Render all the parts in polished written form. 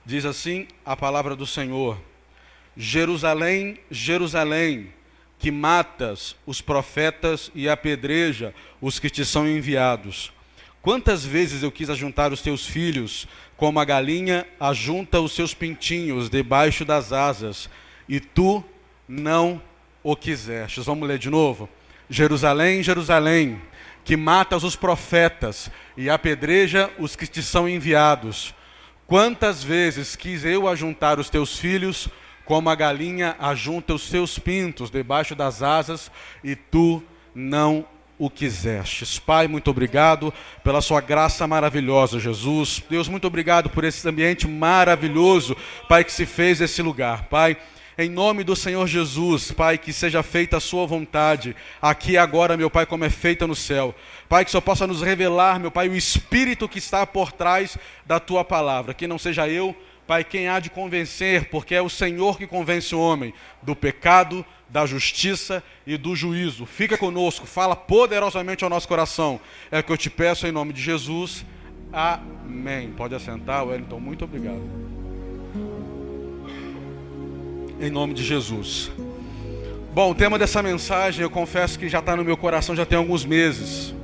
Diz assim a palavra do Senhor: Jerusalém, Jerusalém, que matas os profetas e apedreja os que te são enviados. Quantas vezes eu quis ajuntar os teus filhos, como a galinha ajunta os seus pintinhos debaixo das asas, e tu não o quisestes. Vamos ler de novo? Jerusalém, Jerusalém, que matas os profetas e apedreja os que te são enviados. Quantas vezes quis eu ajuntar os teus filhos, como a galinha ajunta os seus pintos debaixo das asas, e tu não o quisestes. Pai, muito obrigado pela sua graça maravilhosa, Jesus. Deus, muito obrigado por esse ambiente maravilhoso, Pai, que se fez esse lugar. Pai, em nome do Senhor Jesus, Pai, que seja feita a sua vontade, aqui e agora, meu Pai, como é feita no céu. Pai, que só possa nos revelar, meu Pai, o Espírito que está por trás da tua palavra. Que não seja eu, Pai, quem há de convencer, porque é o Senhor que convence o homem do pecado, da justiça e do juízo. Fica conosco, fala poderosamente ao nosso coração. É o que eu te peço em nome de Jesus. Amém. Pode assentar, Wellington, muito obrigado. Em nome de Jesus. Bom, o tema dessa mensagem, eu confesso que já está no meu coração já tem alguns meses.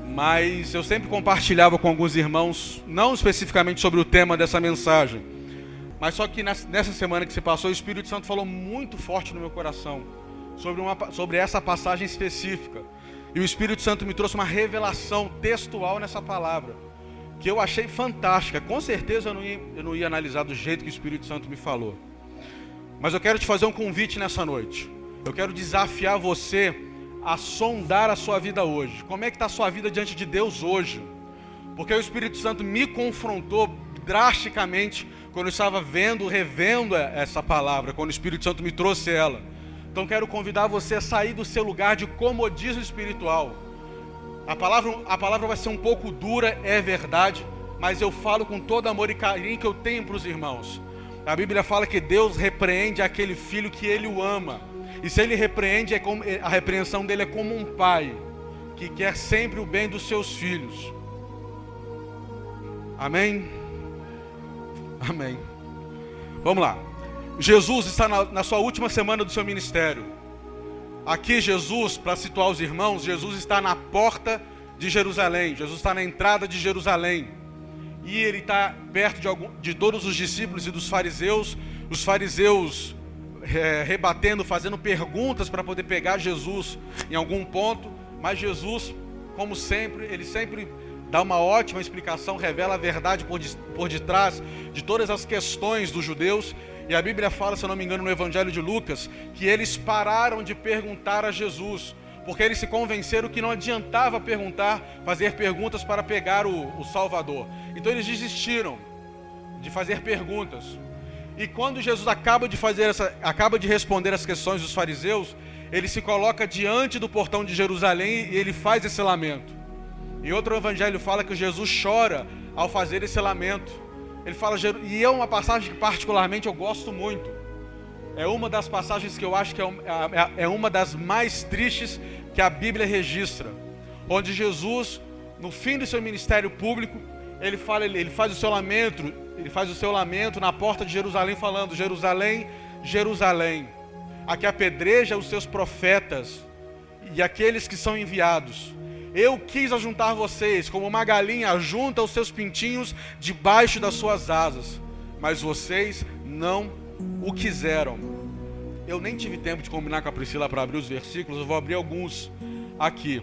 Mas eu sempre compartilhava com alguns irmãos, não especificamente sobre o tema dessa mensagem, mas só que nessa semana que se passou, o Espírito Santo falou muito forte no meu coração sobre essa passagem específica. E o Espírito Santo me trouxe uma revelação textual nessa palavra, que eu achei fantástica. Com certeza eu não ia analisar do jeito que o Espírito Santo me falou. Mas eu quero te fazer um convite nessa noite. Eu quero desafiar você a sondar a sua vida hoje. Como é que está a sua vida diante de Deus hoje? Porque o Espírito Santo me confrontou drasticamente quando eu estava revendo essa palavra, quando o Espírito Santo me trouxe ela. Então quero convidar você a sair do seu lugar de comodismo espiritual. A palavra vai ser um pouco dura, é verdade, mas eu falo com todo amor e carinho que eu tenho para os irmãos. A Bíblia fala que Deus repreende aquele filho que Ele o ama. E se Ele repreende, a repreensão dele é como um pai que quer sempre o bem dos seus filhos. Amém? Amém. Vamos lá. Jesus está na sua última semana do seu ministério. Aqui Jesus, para situar os irmãos, Jesus está na porta de Jerusalém. Jesus está na entrada de Jerusalém. E ele está perto de todos os discípulos e dos fariseus. Os fariseus rebatendo, fazendo perguntas para poder pegar Jesus em algum ponto. Mas Jesus, como sempre, ele sempre dá uma ótima explicação, revela a verdade por detrás de todas as questões dos judeus. E a Bíblia fala, se eu não me engano, no Evangelho de Lucas, que eles pararam de perguntar a Jesus, porque eles se convenceram que não adiantava fazer perguntas para pegar o Salvador. Então eles desistiram de fazer perguntas. E quando Jesus acaba de responder as questões dos fariseus, ele se coloca diante do portão de Jerusalém e ele faz esse lamento. E outro evangelho fala que Jesus chora ao fazer esse lamento. Ele fala, e é uma passagem que particularmente eu gosto muito. É uma das passagens que eu acho que é uma das mais tristes que a Bíblia registra. Onde Jesus, no fim do seu ministério público, ele faz o seu lamento na porta de Jerusalém, falando: Jerusalém, Jerusalém, a que apedreja os seus profetas e aqueles que são enviados. Eu quis ajuntar vocês, como uma galinha ajunta os seus pintinhos debaixo das suas asas, mas vocês não o quiseram. Eu nem tive tempo de combinar com a Priscila para abrir os versículos, eu vou abrir alguns aqui.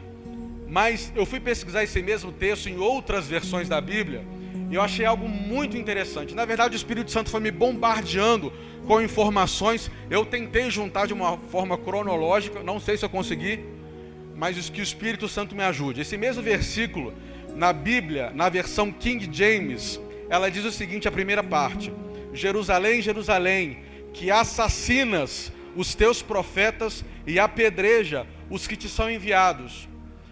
Mas eu fui pesquisar esse mesmo texto em outras versões da Bíblia e eu achei algo muito interessante. Na verdade, o Espírito Santo foi me bombardeando com informações. Eu tentei juntar de uma forma cronológica, não sei se eu consegui, mas que o Espírito Santo me ajude. Esse mesmo versículo, na Bíblia, na versão King James, ela diz o seguinte, a primeira parte: Jerusalém, Jerusalém, que assassinas os teus profetas e apedreja os que te são enviados.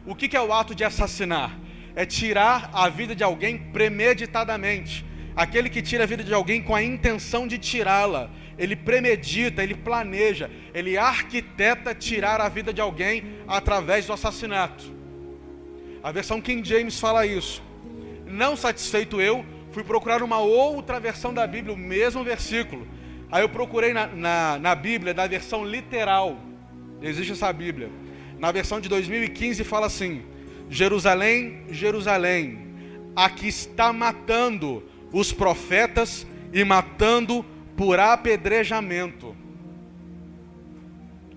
O que é o ato de assassinar? É tirar a vida de alguém premeditadamente. Aquele que tira a vida de alguém com a intenção de tirá-la. Ele premedita, ele planeja, ele arquiteta tirar a vida de alguém através do assassinato. A versão King James fala isso. Não satisfeito eu, fui procurar uma outra versão da Bíblia, o mesmo versículo. Aí eu procurei na Bíblia, na versão literal. Existe essa Bíblia. Na versão de 2015 fala assim: Jerusalém, Jerusalém, a que está matando os profetas e matando por apedrejamento.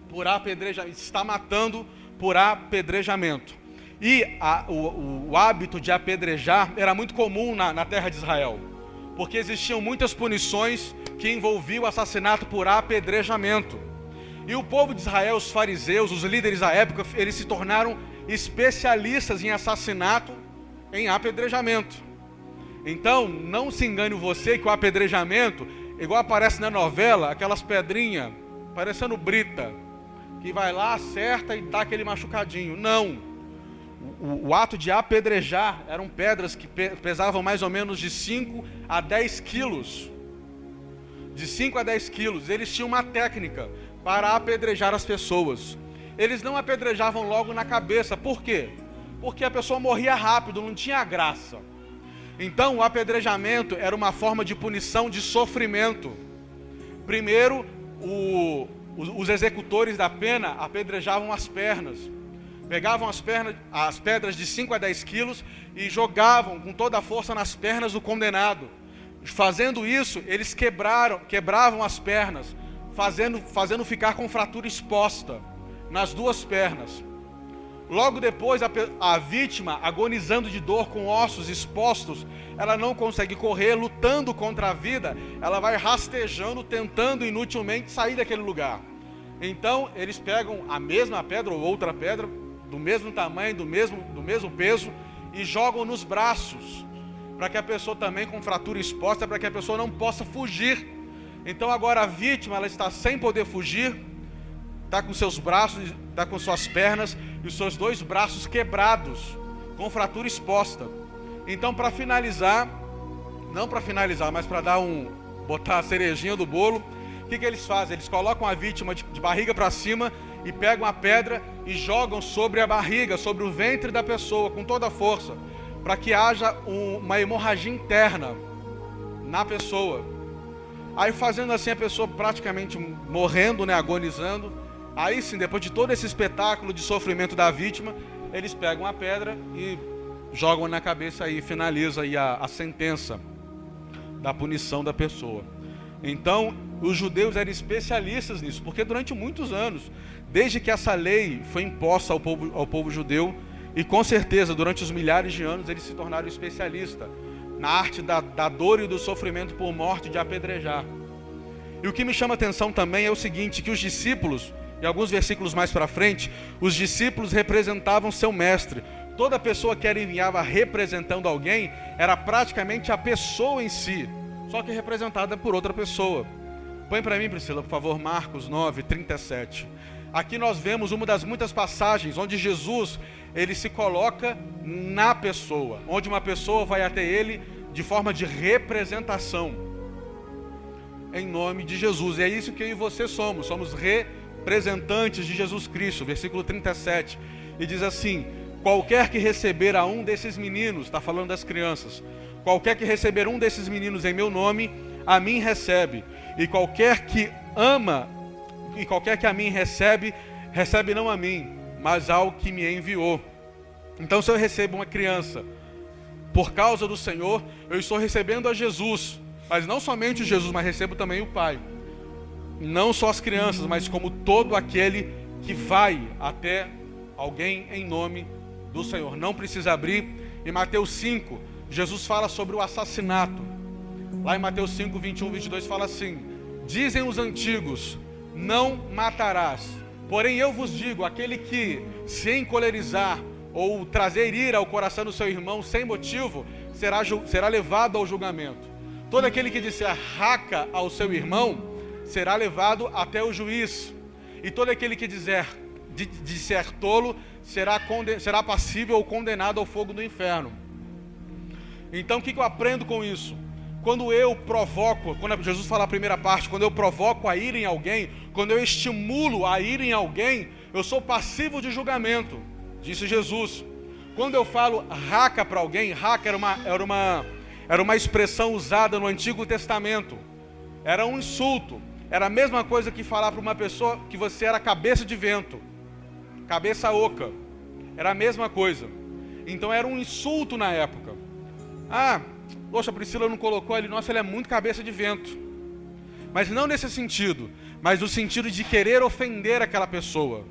Por apedrejamento. Está matando por apedrejamento. E o hábito de apedrejar era muito comum na terra de Israel, porque existiam muitas punições que envolviam o assassinato por apedrejamento. E o povo de Israel, os fariseus, os líderes da época, eles se tornaram especialistas em assassinato, em apedrejamento. Então, não se engane você que o apedrejamento, igual aparece na novela, aquelas pedrinhas, parecendo brita, que vai lá, acerta e dá aquele machucadinho. Não. O ato de apedrejar eram pedras que pesavam mais ou menos de 5 a 10 quilos. De 5 a 10 quilos. Eles tinham uma técnica para apedrejar as pessoas. Eles não apedrejavam logo na cabeça. Por quê? Porque a pessoa morria rápido, não tinha graça. Então o apedrejamento era uma forma de punição de sofrimento. Primeiro, os executores da pena apedrejavam as pernas. Pegavam as pedras de 5 a 10 quilos e jogavam com toda a força nas pernas do condenado. Fazendo isso, eles quebravam as pernas, fazendo ficar com fratura exposta nas duas pernas. Logo depois, a vítima, agonizando de dor com ossos expostos, ela não consegue correr, lutando contra a vida, ela vai rastejando, tentando inutilmente sair daquele lugar. Então, eles pegam a mesma pedra ou outra pedra, do mesmo tamanho, do mesmo peso, e jogam nos braços, para que a pessoa também com fratura exposta, para que a pessoa não possa fugir. Então agora a vítima, ela está sem poder fugir, está com seus braços, está com suas pernas e os seus 2 braços quebrados, com fratura exposta. Então, para finalizar, não para finalizar, mas para botar a cerejinha do bolo, o que eles fazem? Eles colocam a vítima de barriga para cima e pegam a pedra e jogam sobre a barriga, sobre o ventre da pessoa, com toda a força, para que haja uma hemorragia interna na pessoa. Aí fazendo assim, a pessoa praticamente morrendo, agonizando. Aí sim, depois de todo esse espetáculo de sofrimento da vítima, eles pegam a pedra e jogam na cabeça e finaliza aí a sentença da punição da pessoa. Então, os judeus eram especialistas nisso, porque durante muitos anos, desde que essa lei foi imposta ao povo judeu, e com certeza durante os milhares de anos eles se tornaram especialistas na arte da dor e do sofrimento por morte, de apedrejar. E o que me chama a atenção também é o seguinte, que os discípulos, em alguns versículos mais para frente, os discípulos representavam seu mestre. Toda pessoa que era enviada representando alguém era praticamente a pessoa em si, só que representada por outra pessoa. Põe para mim, Priscila, por favor, Marcos 9, 37. Aqui nós vemos uma das muitas passagens onde Jesus, ele se coloca na pessoa, onde uma pessoa vai até ele de forma de representação, em nome de Jesus. E é isso que eu e você somos representantes de Jesus Cristo. Versículo 37, e diz assim: qualquer que receber a um desses meninos, está falando das crianças, qualquer que receber um desses meninos em meu nome, a mim recebe, e qualquer que a mim recebe, recebe não a mim, mas ao que me enviou. Então, se eu recebo uma criança por causa do Senhor, eu estou recebendo a Jesus, mas não somente Jesus, mas recebo também o Pai. Não só as crianças, mas como todo aquele que vai até alguém em nome do Senhor. Não precisa abrir. Em Mateus 5, Jesus fala sobre o assassinato. Lá em Mateus 5, 21, 22 fala assim: dizem os antigos, não matarás. Porém eu vos digo, aquele que se encolerizar ou trazer ira ao coração do seu irmão sem motivo, será levado ao julgamento. Todo aquele que disser raca ao seu irmão, será levado até o juiz. E todo aquele que disser tolo, será passível ou condenado ao fogo do inferno. Então o que eu aprendo com isso? Quando eu provoco, quando Jesus fala a primeira parte, quando eu provoco a ira em alguém, quando eu estimulo a ira em alguém, eu sou passivo de julgamento, disse Jesus. Quando eu falo raca para alguém, raca era era uma expressão usada no Antigo Testamento. Era um insulto. Era a mesma coisa que falar para uma pessoa que você era cabeça de vento, cabeça oca. Era a mesma coisa. Então era um insulto na época. Poxa, a Priscila não colocou ali, nossa, ele é muito cabeça de vento. Mas não nesse sentido, mas no sentido de querer ofender aquela pessoa.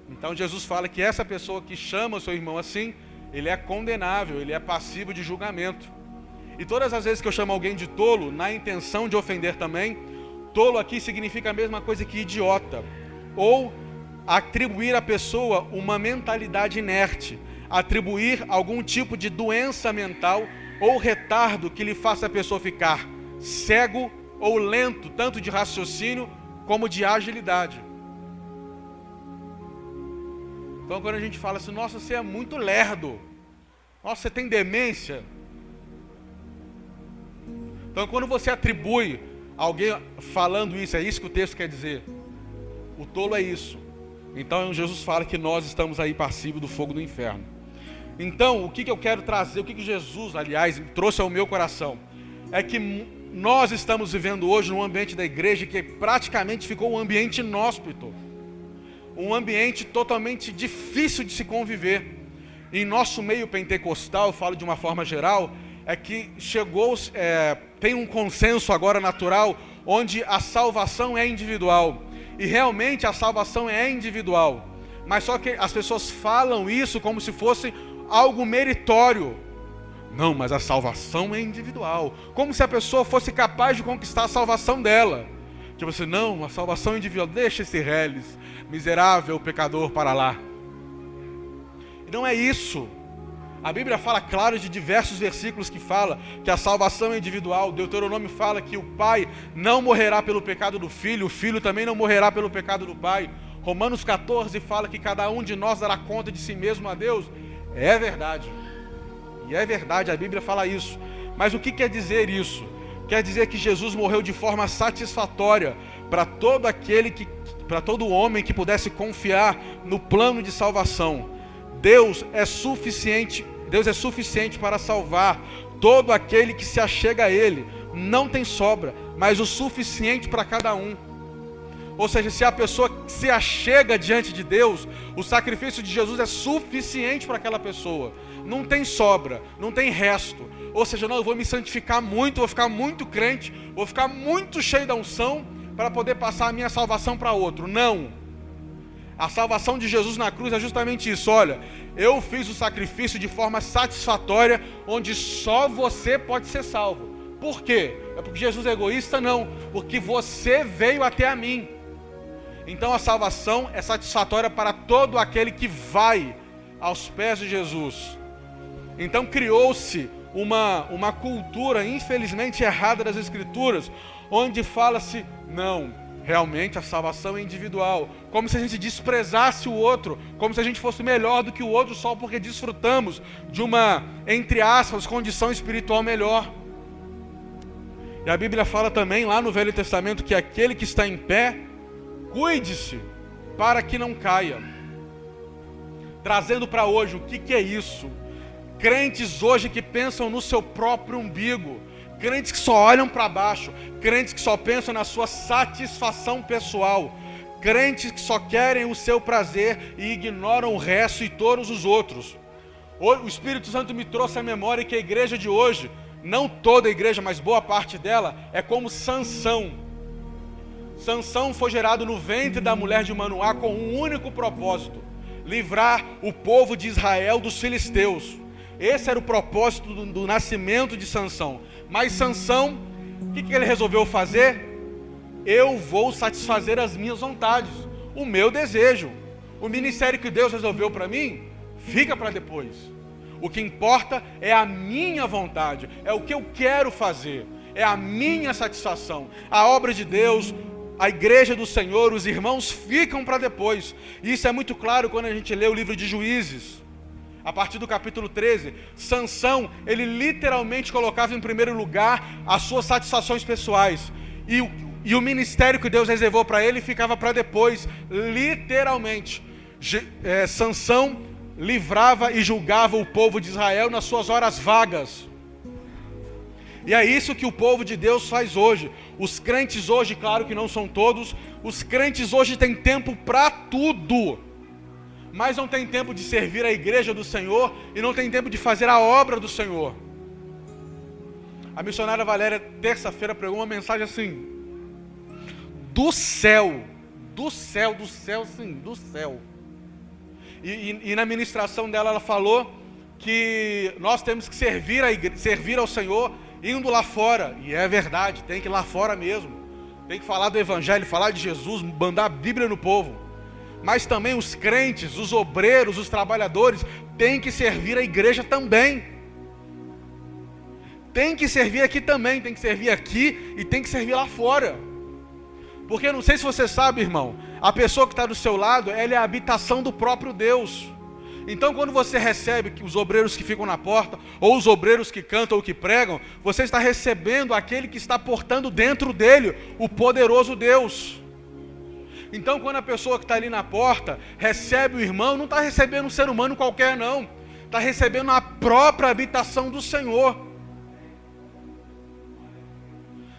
Então Jesus fala que essa pessoa que chama o seu irmão assim, ele é condenável, ele é passível de julgamento. E todas as vezes que eu chamo alguém de tolo, na intenção de ofender também, tolo aqui significa a mesma coisa que idiota. Ou atribuir à pessoa uma mentalidade inerte, atribuir algum tipo de doença mental ou retardo que lhe faça a pessoa ficar cego ou lento, tanto de raciocínio como de agilidade. Então quando a gente fala assim, nossa, você é muito lerdo, nossa, você tem demência. Então quando você atribui alguém falando isso, é isso que o texto quer dizer. O tolo é isso. Então Jesus fala que nós estamos aí passíveis do fogo do inferno. Então o que eu quero trazer, o que Jesus, aliás, trouxe ao meu coração, é que nós estamos vivendo hoje num ambiente da igreja que praticamente ficou um ambiente inóspito. Um ambiente totalmente difícil de se conviver. Em nosso meio pentecostal, eu falo de uma forma geral, é que tem um consenso agora natural, onde a salvação é individual. E realmente a salvação é individual. Mas só que as pessoas falam isso como se fosse algo meritório. Não, mas a salvação é individual. Como se a pessoa fosse capaz de conquistar a salvação dela. Tipo assim, não, a salvação é individual. Deixa esse reles, miserável pecador, para lá. E não é isso. A Bíblia fala claro de diversos versículos que fala que a salvação é individual. Deuteronômio fala que o pai não morrerá pelo pecado do filho, o filho também não morrerá pelo pecado do pai. Romanos 14 fala que cada um de nós dará conta de si mesmo a Deus. É verdade. E é verdade, a Bíblia fala isso. Mas o que quer dizer isso? Quer dizer que Jesus morreu de forma satisfatória para todo homem que pudesse confiar no plano de salvação. Deus é suficiente para salvar todo aquele que se achega a Ele. Não tem sobra, mas o suficiente para cada um. Ou seja, se a pessoa se achega diante de Deus, o sacrifício de Jesus é suficiente para aquela pessoa. Não tem sobra, não tem resto. Ou seja, não, eu vou me santificar muito, vou ficar muito crente, vou ficar muito cheio da unção para poder passar a minha salvação para outro. Não. A salvação de Jesus na cruz é justamente isso. Olha, eu fiz o sacrifício de forma satisfatória, onde só você pode ser salvo. Por quê? É porque Jesus é egoísta? Não. Porque você veio até a mim. Então a salvação é satisfatória para todo aquele que vai aos pés de Jesus. Então criou-se uma cultura infelizmente errada das Escrituras, onde fala-se, não, realmente a salvação é individual, como se a gente desprezasse o outro, como se a gente fosse melhor do que o outro só porque desfrutamos de uma, entre aspas, condição espiritual melhor. E a Bíblia fala também lá no Velho Testamento que aquele que está em pé, cuide-se para que não caia. Trazendo para hoje, o que é isso? Crentes hoje que pensam no seu próprio umbigo, crentes que só olham para baixo, crentes que só pensam na sua satisfação pessoal, crentes que só querem o seu prazer e ignoram o resto e todos os outros. O Espírito Santo me trouxe à memória que a igreja de hoje, não toda a igreja, mas boa parte dela, é como Sansão. Sansão foi gerado no ventre da mulher de Manoá com um único propósito: livrar o povo de Israel dos filisteus. Esse era o propósito do nascimento de Sansão. Mas Sansão, o que ele resolveu fazer? Eu vou satisfazer as minhas vontades, o meu desejo. O ministério que Deus resolveu para mim, fica para depois. O que importa é a minha vontade, é o que eu quero fazer, é a minha satisfação. A obra de Deus, a igreja do Senhor, os irmãos ficam para depois. Isso é muito claro quando a gente lê o livro de Juízes. A partir do capítulo 13, Sansão, ele literalmente colocava em primeiro lugar as suas satisfações pessoais. E o ministério que Deus reservou para ele ficava para depois, literalmente. Sansão livrava e julgava o povo de Israel nas suas horas vagas. E é isso que o povo de Deus faz hoje. Os crentes hoje, claro que não são todos, os crentes hoje têm tempo para tudo, mas não tem tempo de servir a igreja do Senhor e não tem tempo de fazer a obra do Senhor. A missionária Valéria, terça-feira, pregou uma mensagem assim, do céu, sim, do céu. E na ministração dela, ela falou que nós temos que servir ao Senhor indo lá fora. E é verdade, tem que ir lá fora mesmo. Tem que falar do Evangelho, falar de Jesus, mandar a Bíblia no povo. Mas também os crentes, os obreiros, os trabalhadores, têm que servir a igreja também. Tem que servir aqui também, tem que servir aqui e tem que servir lá fora. Porque não sei se você sabe, irmão, a pessoa que está do seu lado, ela é a habitação do próprio Deus. Então quando você recebe os obreiros que ficam na porta, ou os obreiros que cantam ou que pregam, você está recebendo aquele que está portando dentro dele o poderoso Deus. Então quando a pessoa que está ali na porta recebe o irmão, não está recebendo um ser humano qualquer não, está recebendo a própria habitação do Senhor.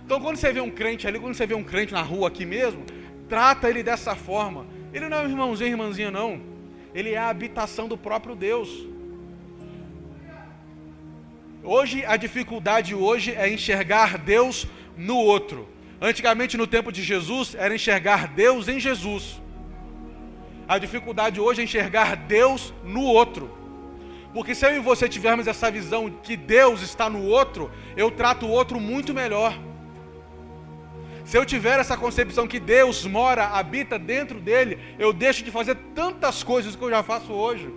Então quando você vê um crente ali, quando você vê um crente na rua aqui mesmo, trata ele dessa forma. Ele não é um irmãozinho, irmãzinha não. Ele é a habitação do próprio Deus. Hoje, a dificuldade hoje é enxergar Deus no outro. Antigamente, no tempo de Jesus, era enxergar Deus em Jesus. A dificuldade hoje é enxergar Deus no outro. Porque se eu e você tivermos essa visão que Deus está no outro, eu trato o outro muito melhor. Se eu tiver essa concepção que Deus mora, habita dentro dele, eu deixo de fazer tantas coisas que eu já faço hoje.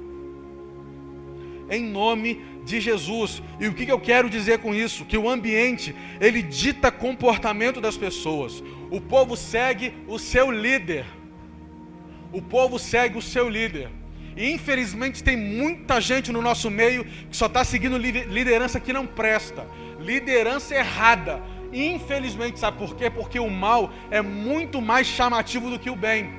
Em nome de Jesus. E o que eu quero dizer com isso? Que o ambiente, ele dita comportamento das pessoas. O povo segue o seu líder. O povo segue o seu líder. E infelizmente tem muita gente no nosso meio que só está seguindo liderança que não presta. Liderança errada. Infelizmente, sabe por quê? Porque o mal é muito mais chamativo do que o bem.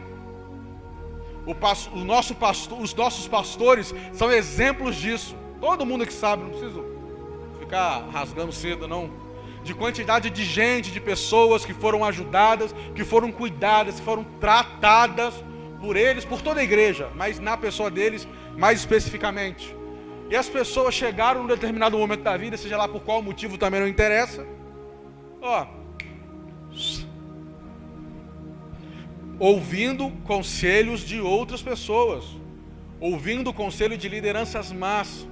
Os nossos pastores são exemplos disso. Todo mundo que sabe, não preciso ficar rasgando cedo não. De quantidade de gente, de pessoas que foram ajudadas, que foram cuidadas, que foram tratadas por eles, por toda a igreja, mas na pessoa deles mais especificamente. E as pessoas chegaram num determinado momento da vida, seja lá por qual motivo também não interessa, ouvindo conselhos de outras pessoas, ouvindo o conselho de lideranças más.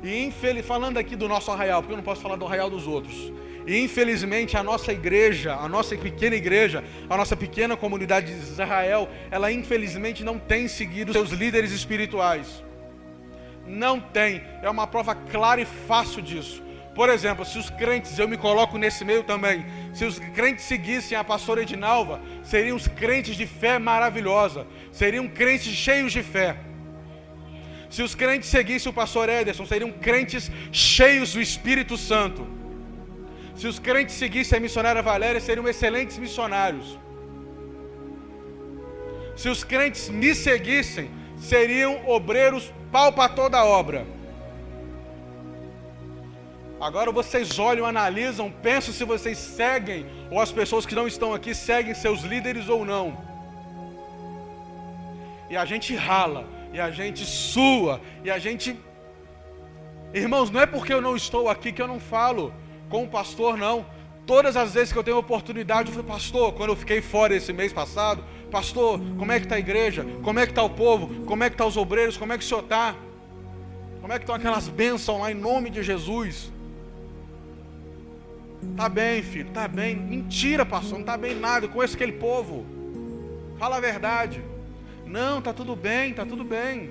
E falando aqui do nosso arraial, porque eu não posso falar do arraial dos outros. E infelizmente a nossa igreja, a nossa pequena igreja, a nossa pequena comunidade de Israel, ela infelizmente não tem seguido seus líderes espirituais. Não tem, é uma prova clara e fácil disso. Por exemplo, se os crentes, eu me coloco nesse meio também, se os crentes seguissem a pastora Edinalva, seriam os crentes de fé maravilhosa, seriam crentes cheios de fé. Se os crentes seguissem o pastor Ederson, seriam crentes cheios do Espírito Santo. Se os crentes seguissem a missionária Valéria, seriam excelentes missionários. Se os crentes me seguissem, seriam obreiros pau para toda a obra. Agora vocês olham, analisam, pensam se vocês seguem, ou as pessoas que não estão aqui seguem seus líderes ou não. E a gente rala, e a gente sua, e a gente... Irmãos, não é porque eu não estou aqui que eu não falo com o pastor, não. Todas as vezes que eu tenho oportunidade, eu falo, pastor, quando eu fiquei fora esse mês passado, pastor, como é que está a igreja? Como é que está o povo? Como é que estão os obreiros? Como é que o senhor está? Como é que estão aquelas bênçãos lá em nome de Jesus? Tá bem, filho, tá bem. Mentira, pastor, não tá bem nada. Eu conheço aquele povo. Fala a verdade. Não, tá tudo bem, tá tudo bem.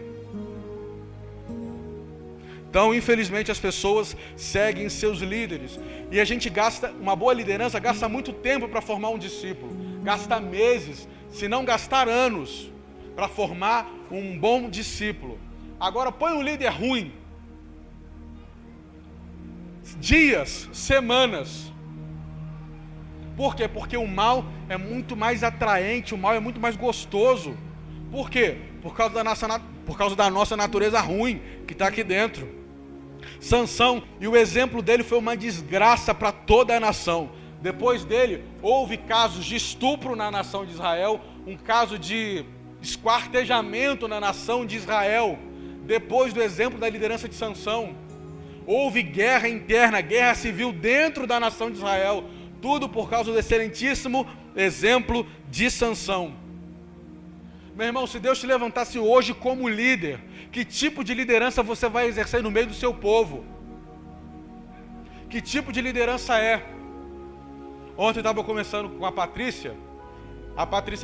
Então, infelizmente, as pessoas seguem seus líderes. E a gente gasta, uma boa liderança gasta muito tempo para formar um discípulo. Gasta meses, se não gastar anos, para formar um bom discípulo. Agora, põe um líder ruim. Dias, semanas. Por quê? Porque o mal é muito mais atraente, o mal é muito mais gostoso. Por quê? Por causa da nossa natureza ruim que está aqui dentro. Sansão, e o exemplo dele foi uma desgraça para toda a nação. Depois dele, houve casos de estupro na nação de Israel, um caso de esquartejamento na nação de Israel. Depois do exemplo da liderança de Sansão, houve guerra interna, guerra civil dentro da nação de Israel, tudo por causa do excelentíssimo exemplo de Sansão. Meu irmão, se Deus te levantasse hoje como líder, que tipo de liderança você vai exercer no meio do seu povo? Que tipo de liderança é? Ontem eu estava conversando com a Patrícia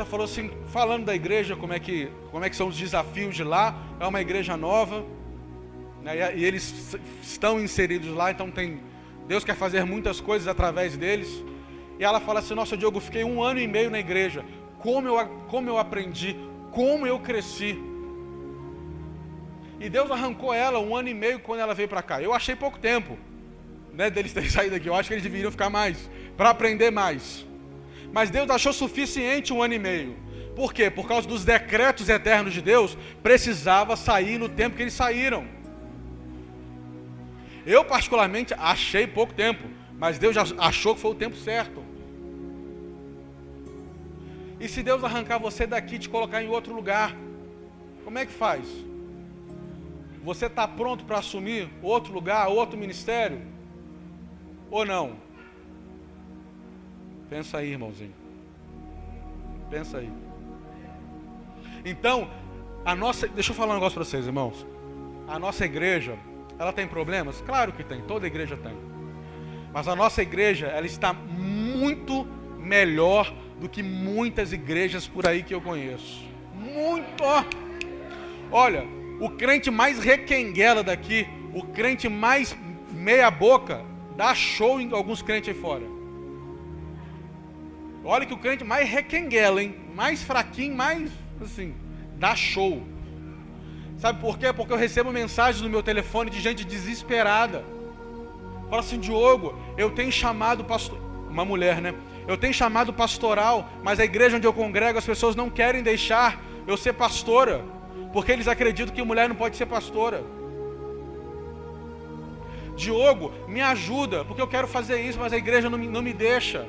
falou assim, falando da igreja, como é que são os desafios de lá. É uma igreja nova, né, e eles estão inseridos lá, então Deus quer fazer muitas coisas através deles. E ela fala assim, nossa, Diogo, eu fiquei 1 ano e meio na igreja, como eu aprendi, como eu cresci. E Deus arrancou ela 1 ano e meio quando ela veio para cá. Eu achei pouco tempo, né, deles terem saído daqui. Eu acho que eles deveriam ficar mais, para aprender mais. Mas Deus achou suficiente 1 ano e meio. Por quê? Por causa dos decretos eternos de Deus, precisava sair no tempo que eles saíram. Eu particularmente achei pouco tempo, mas Deus já achou que foi o tempo certo. E se Deus arrancar você daqui e te colocar em outro lugar, como é que faz? Você está pronto para assumir outro lugar, outro ministério? Ou não? Pensa aí, irmãozinho. Pensa aí. Então, deixa eu falar um negócio para vocês, irmãos. A nossa igreja, ela tem problemas? Claro que tem, toda igreja tem. Mas a nossa igreja, ela está muito melhor do que muitas igrejas por aí que eu conheço. Muito! Olha, o crente mais requenguela daqui, o crente mais meia boca, dá show em alguns crentes aí fora. Olha que o crente mais requenguela, hein? Mais fraquinho, mais assim, dá show. Sabe por quê? Porque eu recebo mensagens no meu telefone de gente desesperada. Fala assim, Diogo, eu tenho chamado pastor, uma mulher, né? Eu tenho chamado pastoral, mas a igreja onde eu congrego, as pessoas não querem deixar eu ser pastora, porque eles acreditam que mulher não pode ser pastora. Diogo, me ajuda, porque eu quero fazer isso, mas a igreja não me deixa.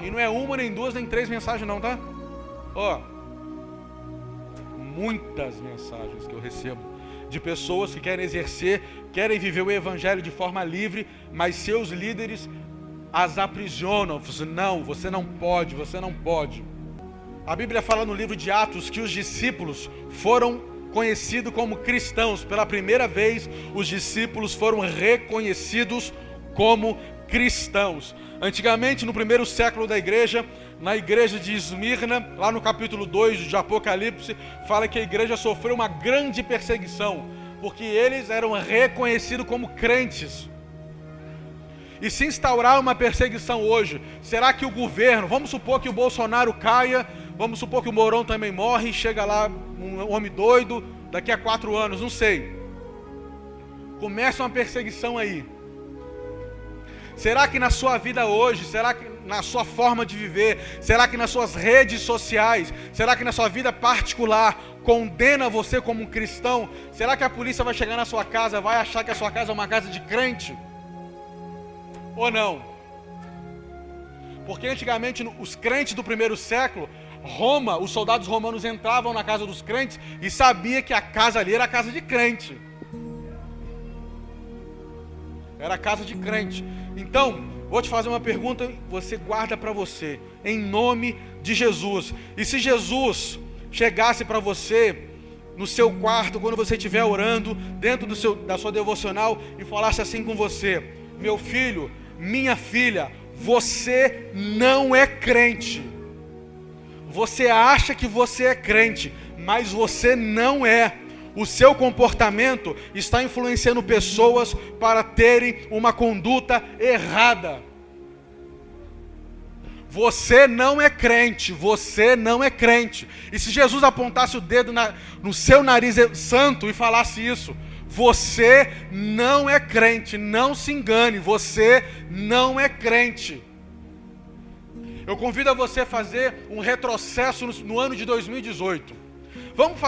E não é 1, nem 2, nem 3 mensagens não, tá? Muitas mensagens que eu recebo de pessoas que querem exercer, querem viver o evangelho de forma livre, mas seus líderes as aprisionam. Não, você não pode, você não pode. A Bíblia fala no livro de Atos que os discípulos foram conhecidos como cristãos. Pela primeira vez, os discípulos foram reconhecidos como cristãos. Antigamente, no primeiro século da igreja, na igreja de Esmirna, lá no capítulo 2 de Apocalipse, fala que a igreja sofreu uma grande perseguição, porque eles eram reconhecidos como crentes. E se instaurar uma perseguição hoje, será que o governo, vamos supor que o Bolsonaro caia, vamos supor que o Mourão também morre, chega lá um homem doido, daqui a 4 anos, não sei. Começa uma perseguição aí. Será que na sua vida hoje, será que na sua forma de viver, será que nas suas redes sociais, será que na sua vida particular, condena você como um cristão? Será que a polícia vai chegar na sua casa, vai achar que a sua casa é uma casa de crente? Ou não? Porque antigamente os crentes do primeiro século, Roma, os soldados romanos entravam na casa dos crentes e sabia que a casa ali era a casa de crente. Era a casa de crente. Então, vou te fazer uma pergunta, você guarda para você, em nome de Jesus. E se Jesus chegasse para você no seu quarto, quando você estiver orando, dentro da sua devocional, e falasse assim com você: meu filho, minha filha, você não é crente. Você acha que você é crente, mas você não é. O seu comportamento está influenciando pessoas para terem uma conduta errada. Você não é crente, você não é crente. E se Jesus apontasse o dedo no seu nariz santo e falasse isso: você não é crente, não se engane, você não é crente. Eu convido a você a fazer um retrocesso no ano de 2018. Vamos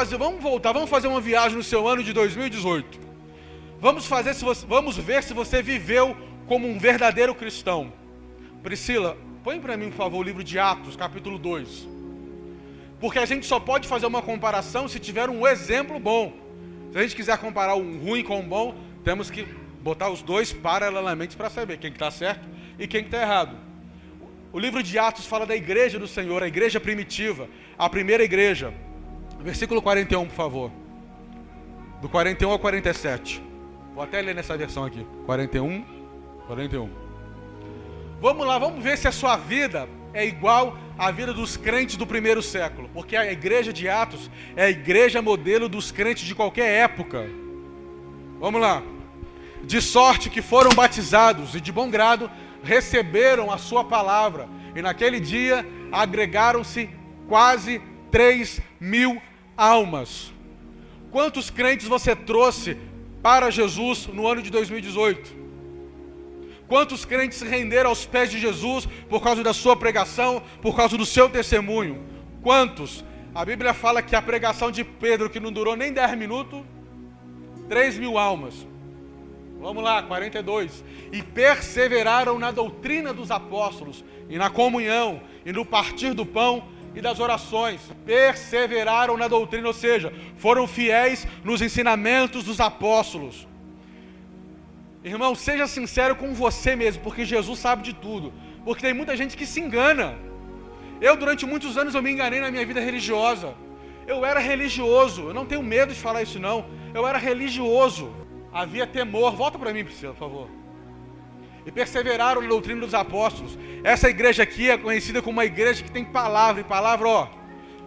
voltar, vamos fazer uma viagem no seu ano de 2018. Vamos ver se você viveu como um verdadeiro cristão. Priscila, põe para mim, por favor, o livro de Atos, capítulo 2. Porque a gente só pode fazer uma comparação se tiver um exemplo bom. Se a gente quiser comparar um ruim com um bom, temos que botar os dois paralelamente para saber quem que está certo e quem que está errado. O livro de Atos fala da igreja do Senhor, a igreja primitiva, a primeira igreja. Versículo 41, por favor. Do 41 ao 47. Vou até ler nessa versão aqui. 41. Vamos lá, vamos ver se a sua vida é igual à vida dos crentes do primeiro século. Porque a igreja de Atos é a igreja modelo dos crentes de qualquer época. Vamos lá. De sorte que foram batizados e de bom grado receberam a sua palavra. E naquele dia agregaram-se quase 3.000 almas. Quantos crentes você trouxe para Jesus no ano de 2018? Quantos crentes se renderam aos pés de Jesus por causa da sua pregação, por causa do seu testemunho? Quantos? A Bíblia fala que a pregação de Pedro, que não durou nem 10 minutos, 3.000 almas. Vamos lá, 42. E perseveraram na doutrina dos apóstolos, e na comunhão, e no partir do pão e das orações. Perseveraram na doutrina, ou seja, foram fiéis nos ensinamentos dos apóstolos. Irmão, seja sincero com você mesmo, porque Jesus sabe de tudo. Porque tem muita gente que se engana. Durante muitos anos, eu me enganei na minha vida religiosa. Eu era religioso, eu não tenho medo de falar isso não. Eu era religioso. Havia temor. Volta para mim, Priscila, por favor. E perseveraram na doutrina dos apóstolos. Essa igreja aqui é conhecida como uma igreja que tem palavra. E palavra,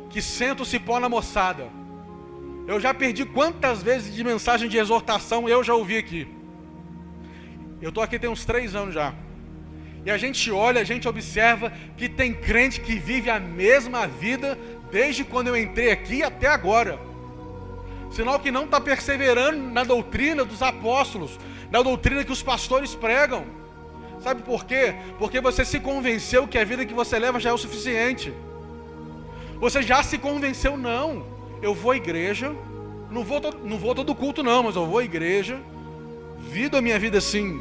que senta o cipó na moçada. Eu já perdi quantas vezes de mensagem de exortação eu já ouvi aqui. Eu estou aqui tem uns 3 anos já. E a gente olha, a gente observa que tem crente que vive a mesma vida desde quando eu entrei aqui até agora. Sinal que não está perseverando na doutrina dos apóstolos, na doutrina que os pastores pregam. Sabe por quê? Porque você se convenceu que a vida que você leva já é o suficiente. Você já se convenceu, não. Eu vou à igreja, não vou todo culto não, mas eu vou à igreja, vivo a minha vida assim.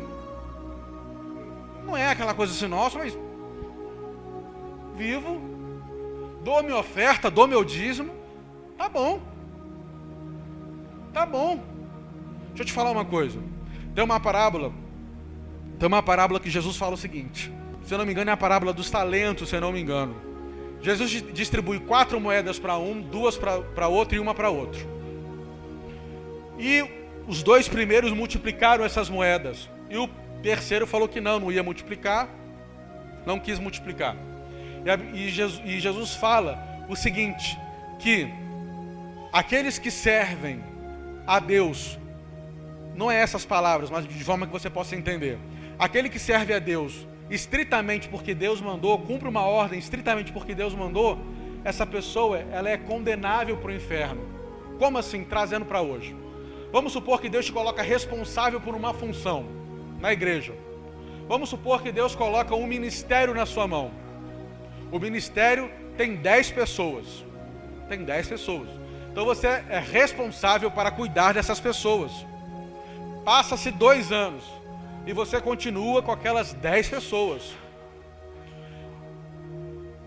Não é aquela coisa assim, nossa, mas vivo, dou minha oferta, dou meu dízimo, tá bom. Tá bom. Deixa eu te falar uma coisa. Tem uma parábola que Jesus fala o seguinte. Se eu não me engano, é a parábola dos talentos, se eu não me engano. Jesus distribui 4 moedas para um, 2 para outro e 1 para outro. E os 2 primeiros multiplicaram essas moedas. E o terceiro falou que não ia multiplicar. Não quis multiplicar. E Jesus fala o seguinte, que aqueles que servem a Deus, não é essas palavras, mas de forma que você possa entender. Aquele que serve a Deus estritamente porque Deus mandou, cumpre uma ordem estritamente porque Deus mandou, essa pessoa, ela é condenável para o inferno. Como assim? Trazendo para hoje. Vamos supor que Deus te coloca responsável por uma função na igreja. Vamos supor que Deus coloca um ministério na sua mão. O ministério tem 10 pessoas. Tem 10 pessoas. Então você é responsável para cuidar dessas pessoas. Passa-se 2 anos e você continua com aquelas 10 pessoas.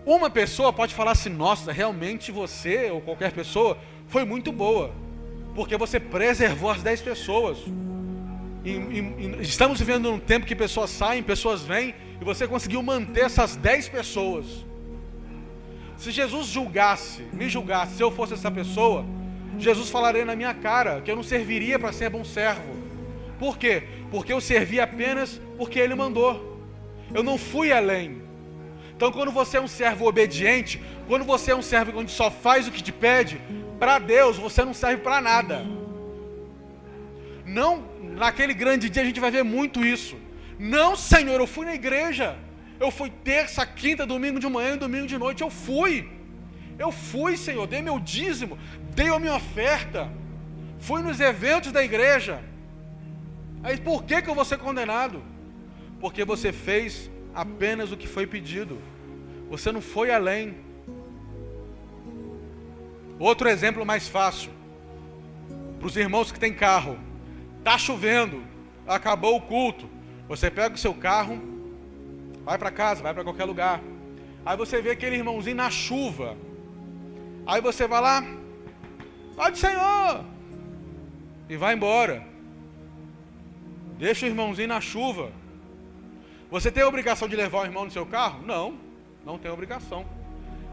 Uma pessoa pode falar assim, nossa, realmente você ou qualquer pessoa foi muito boa, porque você preservou as 10 pessoas. E estamos vivendo num tempo que pessoas saem, pessoas vêm, e você conseguiu manter essas 10 pessoas. Se Jesus me julgasse, se eu fosse essa pessoa, Jesus falaria na minha cara que eu não serviria para ser bom servo. Por quê? Porque eu servi apenas porque Ele mandou. Eu não fui além. Então quando você é um servo obediente, quando você é um servo onde só faz o que te pede, para Deus você não serve para nada. Não, naquele grande dia a gente vai ver muito isso. Não, Senhor, eu fui na igreja. Eu fui terça, quinta, domingo de manhã e domingo de noite. Eu fui, Senhor, dei meu dízimo, dei a minha oferta, fui nos eventos da igreja. Aí por que eu vou ser condenado? Porque você fez apenas o que foi pedido. Você não foi além. Outro exemplo mais fácil. Para os irmãos que têm carro. Tá chovendo, acabou o culto. Você pega o seu carro, vai para casa, vai para qualquer lugar. Aí você vê aquele irmãozinho na chuva. Aí você vai lá, Pai do Senhor, e vai embora. Deixa o irmãozinho na chuva. Você tem a obrigação de levar o irmão no seu carro? Não, não tem obrigação.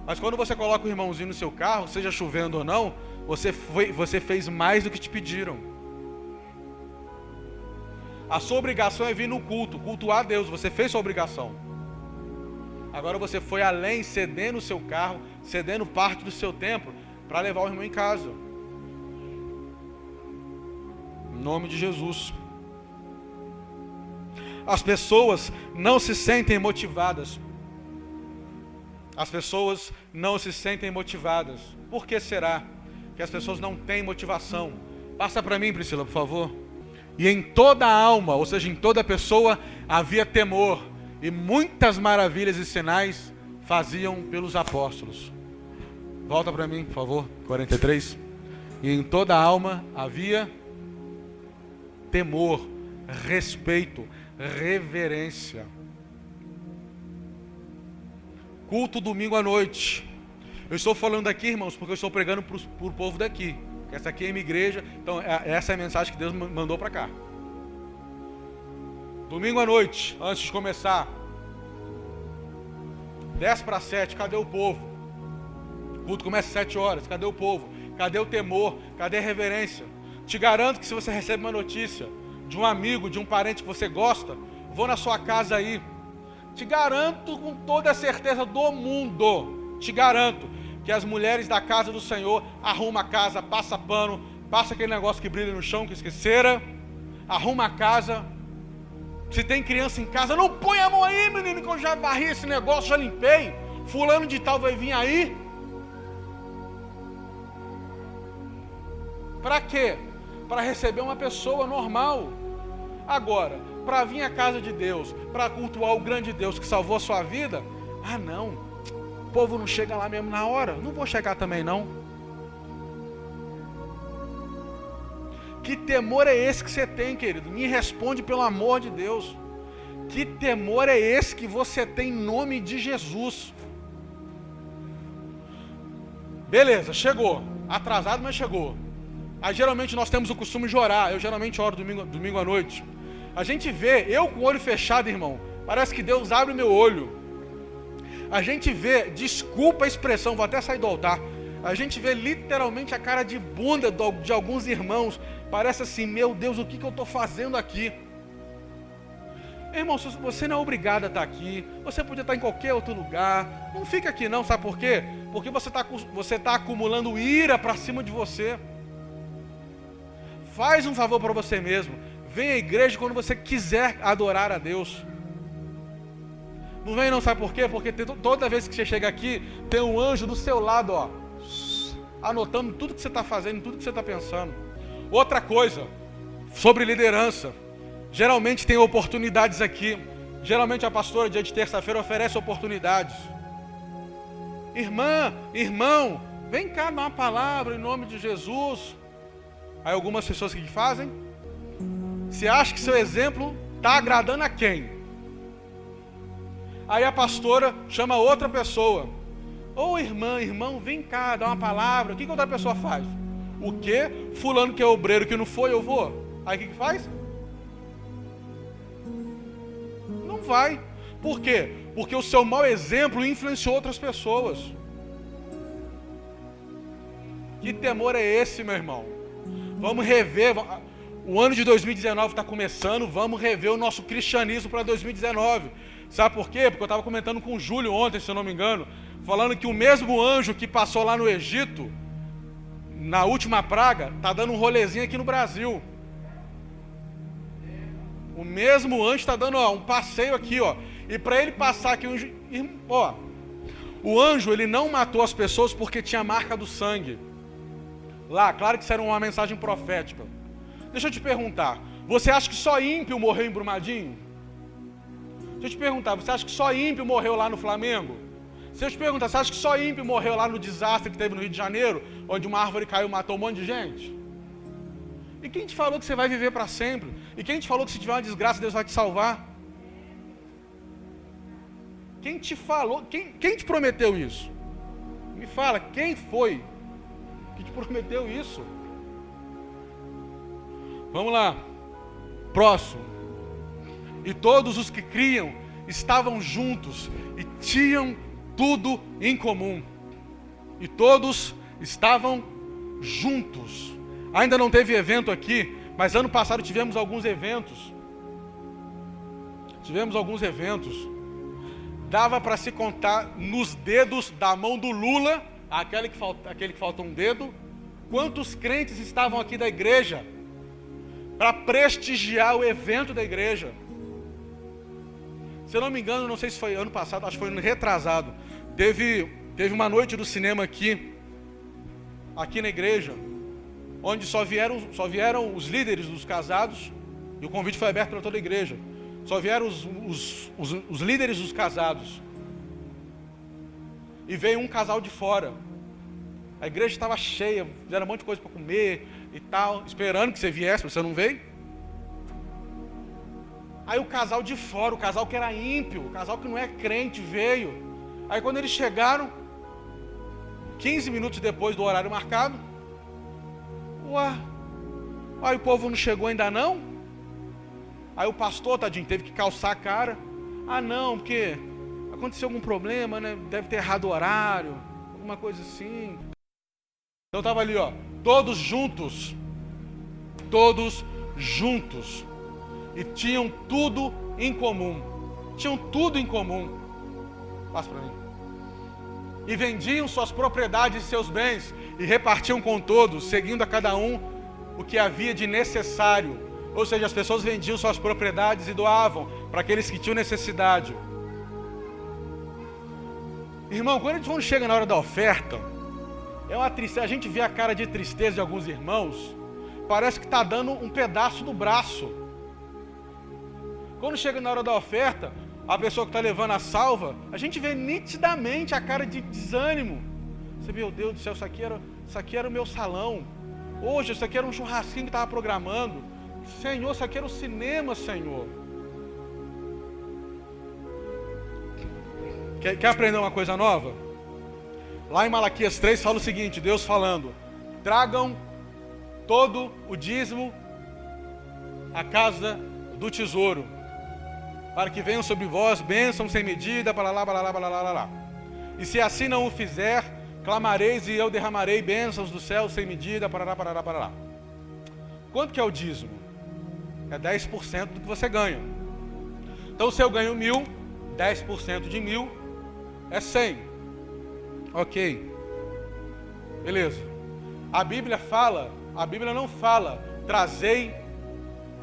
Mas quando você coloca o irmãozinho no seu carro, seja chovendo ou não, você fez mais do que te pediram. A sua obrigação é vir no culto, cultuar a Deus. Você fez sua obrigação. Agora você foi além, cedendo o seu carro, cedendo parte do seu tempo para levar o irmão em casa. Em nome de Jesus. As pessoas não se sentem motivadas. As pessoas não se sentem motivadas. Por que será que as pessoas não têm motivação? Passa para mim, Priscila, por favor. E em toda a alma, ou seja, em toda pessoa, havia temor, e muitas maravilhas e sinais faziam pelos apóstolos. Volta para mim, por favor, 43. E em toda a alma havia temor, respeito, reverência. Culto domingo à noite. Eu estou falando aqui, irmãos, porque eu estou pregando para o povo daqui. Essa aqui é a minha igreja, então essa é a mensagem que Deus mandou para cá. Domingo à noite, antes de começar, 6:50, cadê o povo? O culto começa às 7 horas, cadê o povo? Cadê o temor? Cadê a reverência? Te garanto que se você recebe uma notícia de um amigo, de um parente que você gosta, vou na sua casa aí. Te garanto com toda a certeza do mundo, te garanto, que as mulheres da casa do Senhor arrumam a casa, passa pano, passa aquele negócio que brilha no chão, que esqueceram, arruma a casa. Se tem criança em casa, não põe a mão aí, menino, que eu já varri esse negócio, já limpei. Fulano de tal vai vir aí. Para quê? Para receber uma pessoa normal. Agora, para vir à casa de Deus, para cultuar o grande Deus que salvou a sua vida, não. O povo não chega lá mesmo na hora. Não vou chegar também não. Que temor é esse que você tem, querido? Me responde pelo amor de Deus. Que temor é esse que você tem em nome de Jesus? Beleza, chegou. Atrasado, mas chegou. Aí geralmente nós temos o costume de orar. Eu geralmente oro domingo à noite. A gente vê, eu com o olho fechado, irmão, parece que Deus abre o meu olho. A gente vê, desculpa a expressão, vou até sair do altar. A gente vê literalmente a cara de bunda de alguns irmãos. Parece assim, meu Deus, o que eu estou fazendo aqui? Irmão, você não é obrigado a estar aqui. Você podia estar em qualquer outro lugar. Não fica aqui não, sabe por quê? Porque você está acumulando ira para cima de você. Faz um favor para você mesmo. Vem à igreja quando você quiser adorar a Deus. Não vem não, sabe por quê? Porque toda vez que você chega aqui, tem um anjo do seu lado, ó, anotando tudo que você está fazendo, tudo que você está pensando. Outra coisa, sobre liderança. Geralmente tem oportunidades aqui. Geralmente a pastora, dia de terça-feira, oferece oportunidades. Irmã, irmão, vem cá dar uma palavra em nome de Jesus. Aí algumas pessoas o que fazem? Você acha que seu exemplo está agradando a quem? Aí a pastora chama outra pessoa. Ô irmã, irmão, vem cá, dá uma palavra. O que outra pessoa faz? O quê? Fulano que é obreiro que não foi, eu vou. Aí o que faz? Não vai. Por quê? Porque o seu mau exemplo influenciou outras pessoas. Que temor é esse, meu irmão? Vamos rever. O ano de 2019 está começando, vamos rever o nosso cristianismo para 2019. Sabe por quê? Porque eu estava comentando com o Júlio ontem, se eu não me engano, falando que o mesmo anjo que passou lá no Egito, na última praga, está dando um rolezinho aqui no Brasil. O mesmo anjo está dando um passeio aqui, ó. E para ele passar aqui, o anjo ele não matou as pessoas porque tinha marca do sangue. Lá, claro que isso era uma mensagem profética. Deixa eu te perguntar, você acha que só ímpio morreu em Brumadinho? Deixa eu te perguntar, você acha que só ímpio morreu lá no Flamengo? Se eu te perguntar, você acha que só ímpio morreu lá no desastre que teve no Rio de Janeiro, onde uma árvore caiu e matou um monte de gente? E quem te falou que você vai viver para sempre? E quem te falou que se tiver uma desgraça, Deus vai te salvar? Quem te falou? Quem te prometeu isso? Me fala, quem foi que te prometeu isso? Vamos lá. Próximo. E todos os que criam estavam juntos e tinham tudo em comum. E todos estavam juntos. Ainda não teve evento aqui, mas ano passado tivemos alguns eventos. Dava para se contar nos dedos da mão do Lula, aquele que falta um dedo, quantos crentes estavam aqui da igreja para prestigiar o evento da igreja. Se eu não me engano, não sei se foi ano passado, acho que foi ano retrasado, teve uma noite do cinema aqui na igreja, onde só vieram os líderes dos casados, e o convite foi aberto para toda a igreja. Só vieram os líderes dos casados. E veio um casal de fora. A igreja estava cheia, fizeram um monte de coisa para comer e tal, esperando que você viesse, mas você não veio. Aí o casal de fora, o casal que era ímpio, o casal que não é crente, veio. Aí quando eles chegaram, 15 minutos depois do horário marcado, aí o povo não chegou ainda não? Aí o pastor, tadinho, teve que calçar a cara. Não, porque aconteceu algum problema, né? Deve ter errado o horário, alguma coisa assim. Então estava ali, todos juntos. E tinham tudo em comum. Passa para mim. E vendiam suas propriedades e seus bens, e repartiam com todos, seguindo a cada um o que havia de necessário. Ou seja, as pessoas vendiam suas propriedades e doavam para aqueles que tinham necessidade. Irmão, quando chega na hora da oferta, é uma tristeza. A gente vê a cara de tristeza de alguns irmãos, parece que está dando um pedaço do braço. Quando chega na hora da oferta, a pessoa que está levando a salva, a gente vê nitidamente a cara de desânimo. Você, meu Deus do céu, isso aqui era o meu salão. Hoje, isso aqui era um churrasquinho que estava programando. Senhor, isso aqui era o cinema, Senhor. Quer aprender uma coisa nova? Lá em Malaquias 3 fala o seguinte, Deus falando: tragam todo o dízimo à casa do tesouro, para que venham sobre vós bênçãos sem medida, para lá. E se assim não o fizer, clamareis e eu derramarei bênçãos do céu sem medida, para lá. Quanto que é o dízimo? É 10% do que você ganha. Então se eu ganho 1.000, 10% de 1.000 é 100. Ok. Beleza. A Bíblia não fala trazei.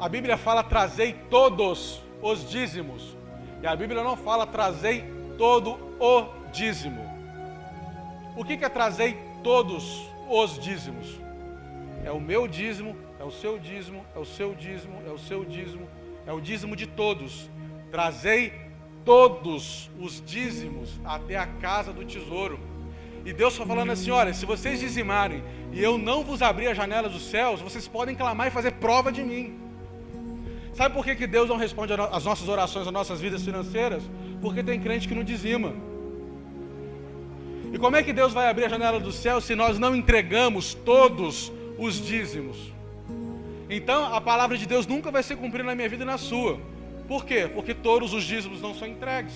A Bíblia fala trazei todos os dízimos. E a Bíblia não fala trazei todo o dízimo. O que é trazei todos os dízimos? É o meu dízimo, é o seu dízimo, é o seu dízimo, é o seu dízimo, é o dízimo de todos. Trazei todos os dízimos até a casa do tesouro. E Deus está falando assim, olha, se vocês dizimarem e eu não vos abrir a janela dos céus, vocês podem clamar e fazer prova de mim. Sabe por que Deus não responde às nossas orações, às nossas vidas financeiras? Porque tem crente que não dizima. E como é que Deus vai abrir a janela do céu se nós não entregamos todos os dízimos? Então a palavra de Deus nunca vai ser cumprida na minha vida e na sua. Por quê? Porque todos os dízimos não são entregues.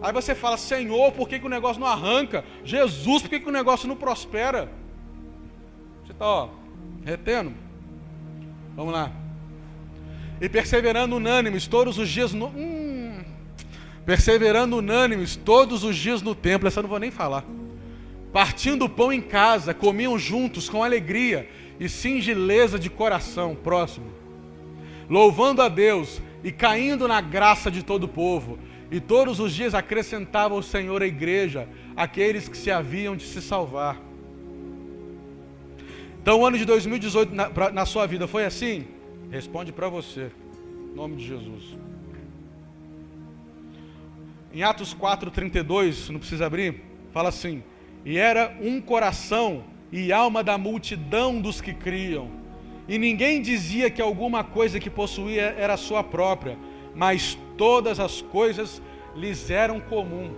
Aí você fala, Senhor, por que o negócio não arranca? Jesus, por que o negócio não prospera? Você está retendo? Vamos lá. E perseverando unânimes todos os dias no... Perseverando unânimes todos os dias no templo. Essa eu não vou nem falar. Partindo o pão em casa, comiam juntos com alegria e singeleza de coração. Próximo. Louvando a Deus e caindo na graça de todo o povo. E todos os dias acrescentava o Senhor à igreja aqueles que se haviam de se salvar. Então o ano de 2018 na sua vida foi assim? Responde para você, em nome de Jesus. Em Atos 4:32, não precisa abrir, fala assim: e era um coração e alma da multidão dos que criam. E ninguém dizia que alguma coisa que possuía era sua própria, mas todas as coisas lhes eram comum.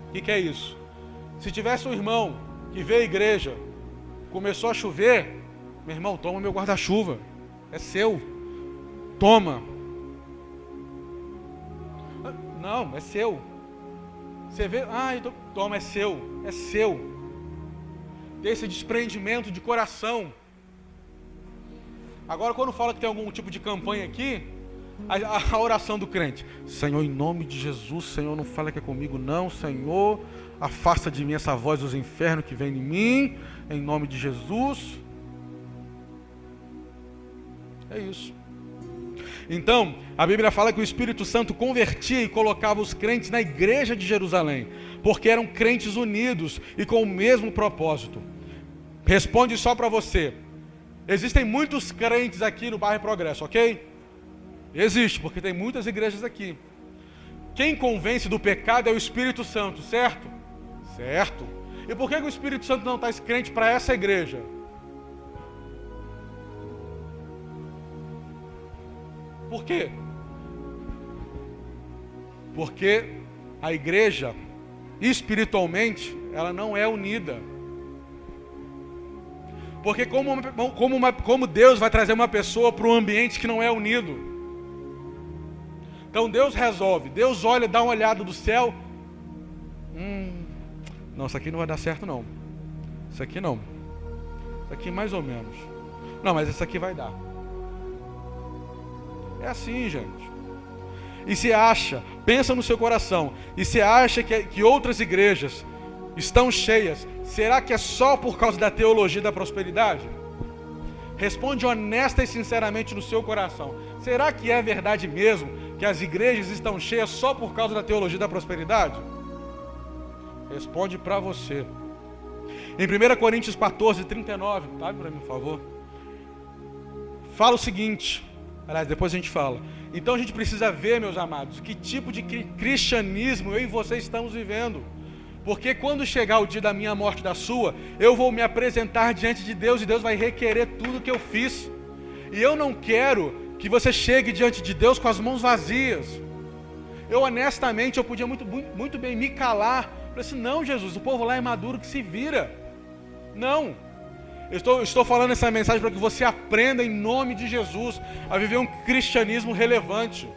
O que é isso? Se tivesse um irmão que veio à igreja, começou a chover, meu irmão, toma meu guarda-chuva, é seu, toma. Não, é seu. Você vê, toma, é seu, é seu. Desse desprendimento de coração. Agora, quando fala que tem algum tipo de campanha aqui, a oração do crente: Senhor, em nome de Jesus, Senhor, não fala que é comigo não, Senhor, afasta de mim essa voz dos infernos que vem em mim, em nome de Jesus. É isso. Então, a Bíblia fala que o Espírito Santo convertia e colocava os crentes na igreja de Jerusalém, porque eram crentes unidos e com o mesmo propósito. Responde só para você: existem muitos crentes aqui no bairro Progresso, ok? Existe, porque tem muitas igrejas aqui. Quem convence do pecado é o Espírito Santo, certo? Certo. E por que o Espírito Santo não está crente para essa igreja? Por quê? Porque a igreja, espiritualmente, ela não é unida. Porque como Deus vai trazer uma pessoa para um ambiente que não é unido? Então Deus resolve, Deus olha, dá uma olhada do céu. Não, isso aqui não vai dar certo não. Isso aqui não. Isso aqui mais ou menos. Não, mas isso aqui vai dar. É assim, gente. E se acha, pensa no seu coração, e se acha que outras igrejas estão cheias, será que é só por causa da teologia da prosperidade? Responde honesta e sinceramente no seu coração. Será que é verdade mesmo que as igrejas estão cheias só por causa da teologia da prosperidade? Responde para você. Em 1 Coríntios 14, 39, tá para mim, por favor. Fala o seguinte, aliás, depois a gente fala. Então a gente precisa ver, meus amados, que tipo de cristianismo eu e você estamos vivendo. Porque quando chegar o dia da minha morte e da sua, eu vou me apresentar diante de Deus e Deus vai requerer tudo que eu fiz. E eu não quero que você chegue diante de Deus com as mãos vazias. Eu honestamente, eu podia muito bem me calar. Falei assim, não, Jesus, o povo lá é maduro que se vira. Não. Eu estou falando essa mensagem para que você aprenda em nome de Jesus a viver um cristianismo relevante.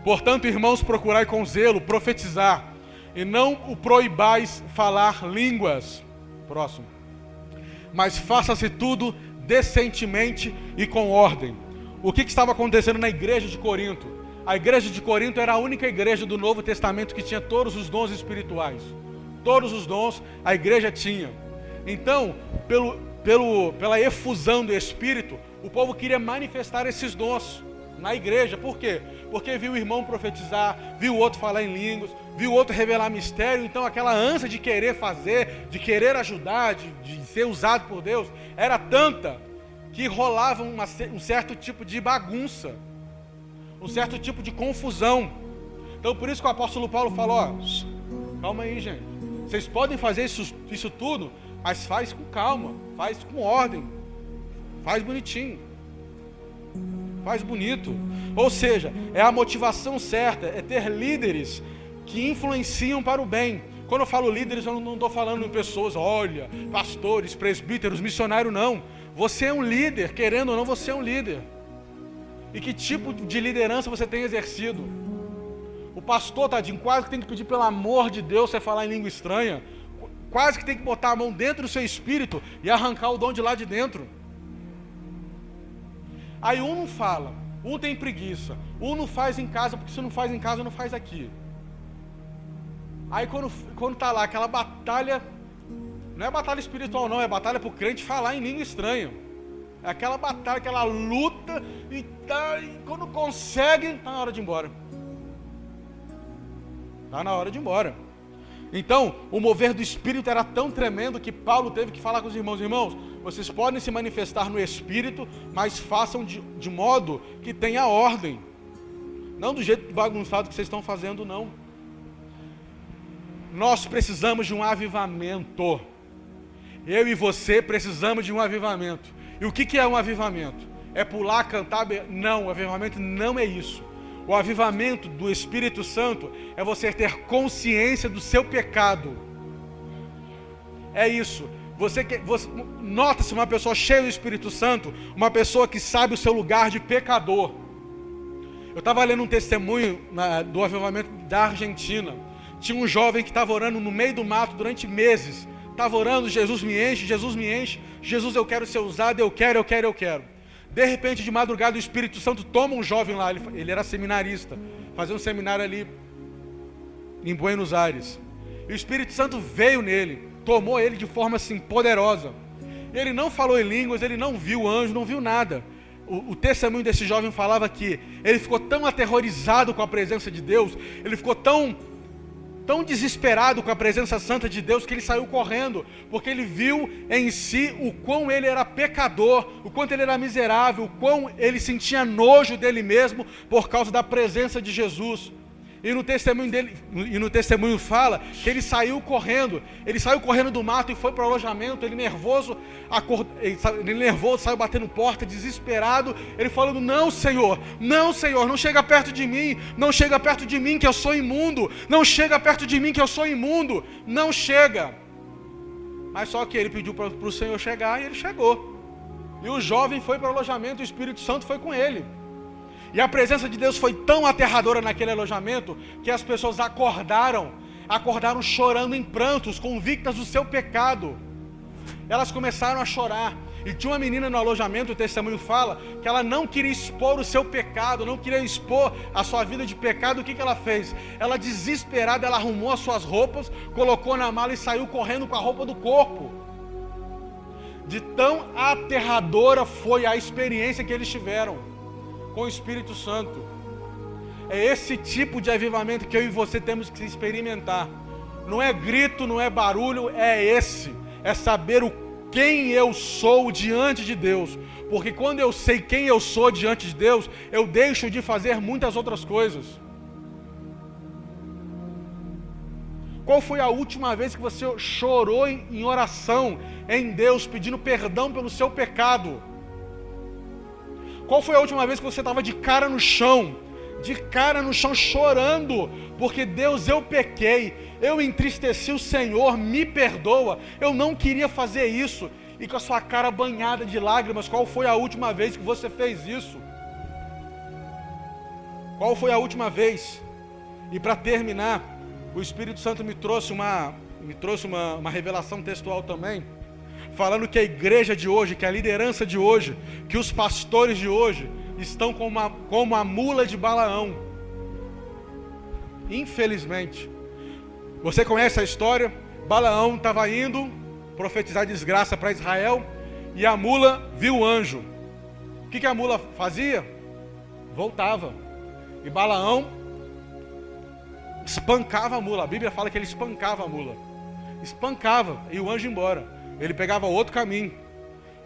Portanto, irmãos, procurai com zelo profetizar, e não o proibais falar línguas. Próximo. Mas faça-se tudo decentemente e com ordem. O que estava acontecendo na igreja de Corinto? A igreja de Corinto era a única igreja do Novo Testamento que tinha todos os dons espirituais. Todos os dons a igreja tinha. Então, pela efusão do Espírito, o povo queria manifestar esses dons na igreja. Por quê? Porque viu o irmão profetizar, viu o outro falar em línguas, viu o outro revelar mistério. Então aquela ânsia de querer fazer, de querer ajudar, de ser usado por Deus, era tanta que rolava um certo tipo de bagunça, um certo tipo de confusão. Então por isso que o apóstolo Paulo falou, calma aí, gente, vocês podem fazer isso tudo, mas faz com calma, faz com ordem, faz bonitinho, faz bonito. Ou seja, é a motivação certa, é ter líderes que influenciam para o bem. Quando eu falo líderes, eu não estou falando em pessoas, olha, pastores, presbíteros, missionários, não. Você é um líder, querendo ou não, você é um líder. E que tipo de liderança você tem exercido? O pastor, tadinho, quase que tem que pedir pelo amor de Deus você falar em língua estranha. Quase que tem que botar a mão dentro do seu espírito e arrancar o dom de lá de dentro. Aí um não fala, um tem preguiça, um não faz em casa, porque se não faz em casa, não faz aqui. Aí quando tá lá aquela batalha, não é batalha espiritual não, é batalha pro crente falar em língua estranha. É aquela batalha, aquela luta, e quando consegue, tá na hora de ir embora. Tá na hora de ir embora. Então, o mover do Espírito era tão tremendo que Paulo teve que falar com os irmãos. Irmãos, vocês podem se manifestar no Espírito, mas façam de modo que tenha ordem. Não do jeito bagunçado que vocês estão fazendo, não. Nós precisamos de um avivamento. Eu e você precisamos de um avivamento. E o que é um avivamento? É pular, cantar? Não, o avivamento não é isso. O avivamento do Espírito Santo é você ter consciência do seu pecado. É isso. Você nota-se uma pessoa cheia do Espírito Santo, uma pessoa que sabe o seu lugar de pecador. Eu estava lendo um testemunho do avivamento da Argentina. Tinha um jovem que estava orando no meio do mato durante meses. Estava orando, Jesus me enche, Jesus me enche. Jesus, eu quero ser usado, eu quero. De repente, de madrugada, o Espírito Santo toma um jovem lá. Ele era seminarista, fazia um seminário ali em Buenos Aires. E o Espírito Santo veio nele, tomou ele de forma assim poderosa. Ele não falou em línguas, ele não viu anjo, não viu nada. O testemunho desse jovem falava que ele ficou tão aterrorizado com a presença de Deus, ele ficou tão desesperado com a presença santa de Deus, que ele saiu correndo, porque ele viu em si o quão ele era pecador, o quanto ele era miserável, o quão ele sentia nojo dele mesmo por causa da presença de Jesus. E no testemunho fala que ele saiu correndo do mato e foi para o alojamento, ele nervoso, saiu batendo porta, desesperado, ele falando: não Senhor, não chega perto de mim que eu sou imundo, não chega perto de mim que eu sou imundo, não chega. Mas só que ele pediu para o Senhor chegar e ele chegou. E o jovem foi para o alojamento e o Espírito Santo foi com ele. E a presença de Deus foi tão aterradora naquele alojamento que as pessoas acordaram chorando em prantos, convictas do seu pecado. Elas começaram a chorar. E tinha uma menina no alojamento, o testemunho fala, que ela não queria expor o seu pecado, não queria expor a sua vida de pecado. O que ela fez? Ela, desesperada, ela arrumou as suas roupas, colocou na mala e saiu correndo com a roupa do corpo. De tão aterradora foi a experiência que eles tiveram com o Espírito Santo. É esse tipo de avivamento que eu e você temos que experimentar. Não é grito, não é barulho, é saber quem eu sou diante de Deus. Porque quando eu sei quem eu sou diante de Deus, eu deixo de fazer muitas outras coisas. Qual foi a última vez que você chorou em oração em Deus, pedindo perdão pelo seu pecado? Qual foi a última vez que você estava de cara no chão, chorando, porque Deus, eu pequei, eu entristeci o Senhor, me perdoa, eu não queria fazer isso, e com a sua cara banhada de lágrimas? Qual foi a última vez que você fez isso? Qual foi a última vez? E para terminar, o Espírito Santo me trouxe uma revelação textual também, falando que a igreja de hoje, que a liderança de hoje, que os pastores de hoje estão como a mula de Balaão. Infelizmente. Você conhece a história? Balaão estava indo profetizar desgraça para Israel e a mula viu o anjo. O que a mula fazia? Voltava. E Balaão espancava a mula. A Bíblia fala que ele espancava a mula. Espancava e o anjo ia embora. Ele pegava outro caminho.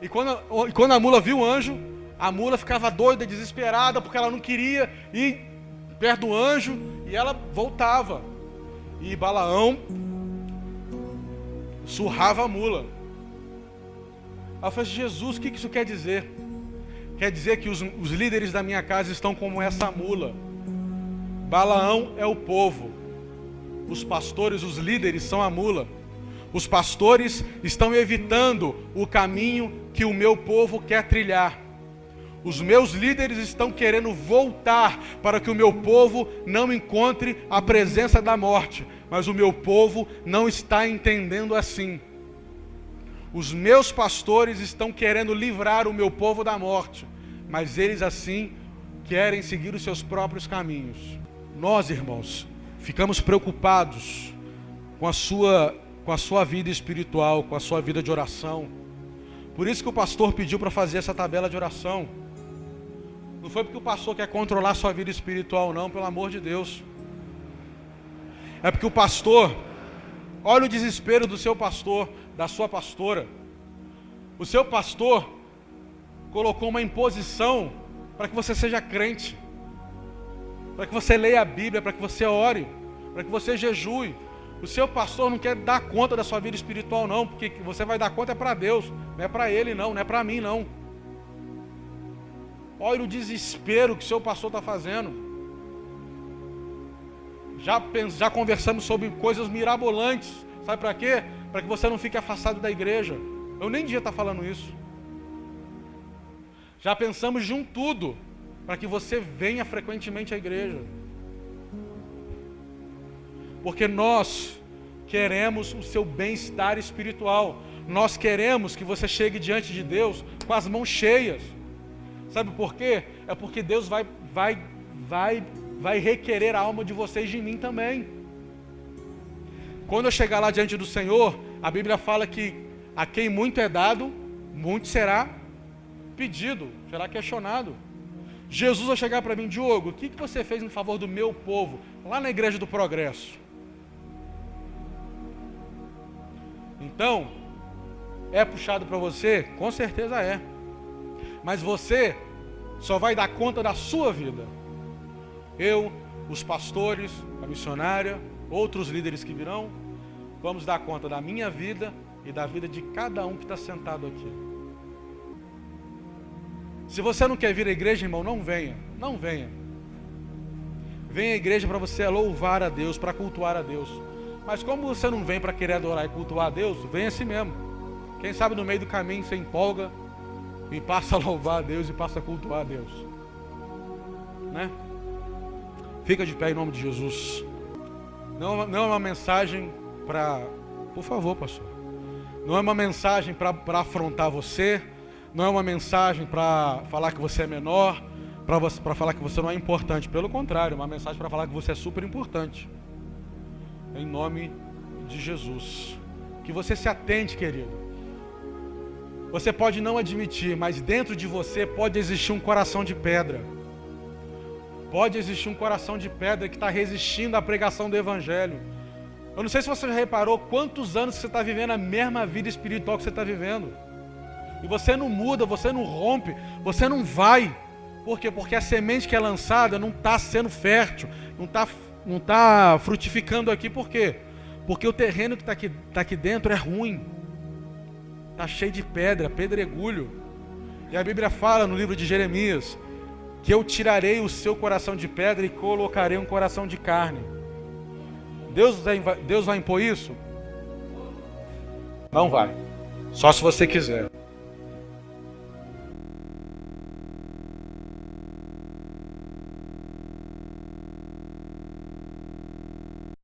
E quando a mula viu o anjo, a mula ficava doida, desesperada, porque ela não queria ir perto do anjo, e ela voltava. E Balaão surrava a mula. Aí eu falei: Jesus, o que isso quer dizer? Quer dizer que os líderes da minha casa estão como essa mula. Balaão é o povo. Os pastores, os líderes são a mula. Os pastores estão evitando o caminho que o meu povo quer trilhar. Os meus líderes estão querendo voltar para que o meu povo não encontre a presença da morte. Mas o meu povo não está entendendo assim. Os meus pastores estão querendo livrar o meu povo da morte. Mas eles assim querem seguir os seus próprios caminhos. Nós, irmãos, ficamos preocupados com a sua vida espiritual, com a sua vida de oração. Por isso que o pastor pediu para fazer essa tabela de oração. Não foi porque o pastor quer controlar a sua vida espiritual, não, pelo amor de Deus. É porque o pastor, olha o desespero do seu pastor, da sua pastora. O seu pastor colocou uma imposição para que você seja crente, para que você leia a Bíblia, para que você ore, para que você jejue. O seu pastor não quer dar conta da sua vida espiritual não, porque você vai dar conta é para Deus, não é para ele não é para mim não. Olha o desespero que o seu pastor está fazendo. Já conversamos sobre coisas mirabolantes. Sabe para quê? Para que você não fique afastado da igreja. Eu nem devia estar falando isso. Já pensamos de um tudo para que você venha frequentemente à igreja. Porque nós queremos o seu bem-estar espiritual. Nós queremos que você chegue diante de Deus com as mãos cheias. Sabe por quê? É porque Deus vai requerer a alma de vocês de mim também. Quando eu chegar lá diante do Senhor, a Bíblia fala que a quem muito é dado, muito será pedido, será questionado. Jesus vai chegar para mim: Diogo, o que você fez em favor do meu povo, lá na Igreja do Progresso? Então, é puxado para você? Com certeza é. Mas você só vai dar conta da sua vida. Eu, os pastores, a missionária, outros líderes que virão, vamos dar conta da minha vida e da vida de cada um que está sentado aqui. Se você não quer vir à igreja, irmão, não venha. Não venha. Venha à igreja para você louvar a Deus, para cultuar a Deus. Mas como você não vem para querer adorar e cultuar a Deus, venha assim mesmo. Quem sabe no meio do caminho você empolga e passa a louvar a Deus e passa a cultuar a Deus. Né? Fica de pé em nome de Jesus. Não é uma mensagem para... Por favor, pastor. Não é uma mensagem para afrontar você. Não é uma mensagem para falar que você é menor, para falar que você não é importante. Pelo contrário, é uma mensagem para falar que você é super importante. Em nome de Jesus. Que você se atente, querido. Você pode não admitir, mas dentro de você pode existir um coração de pedra. Pode existir um coração de pedra que está resistindo à pregação do Evangelho. Eu não sei se você já reparou quantos anos você está vivendo a mesma vida espiritual que você está vivendo. E você não muda, você não rompe, você não vai. Por quê? Porque a semente que é lançada não está sendo fértil, não está frutificando aqui. Por quê? Porque o terreno que está aqui dentro é ruim. Está cheio de pedra, pedregulho. E a Bíblia fala no livro de Jeremias que eu tirarei o seu coração de pedra e colocarei um coração de carne. Deus vai impor isso? Não vai. Só se você quiser.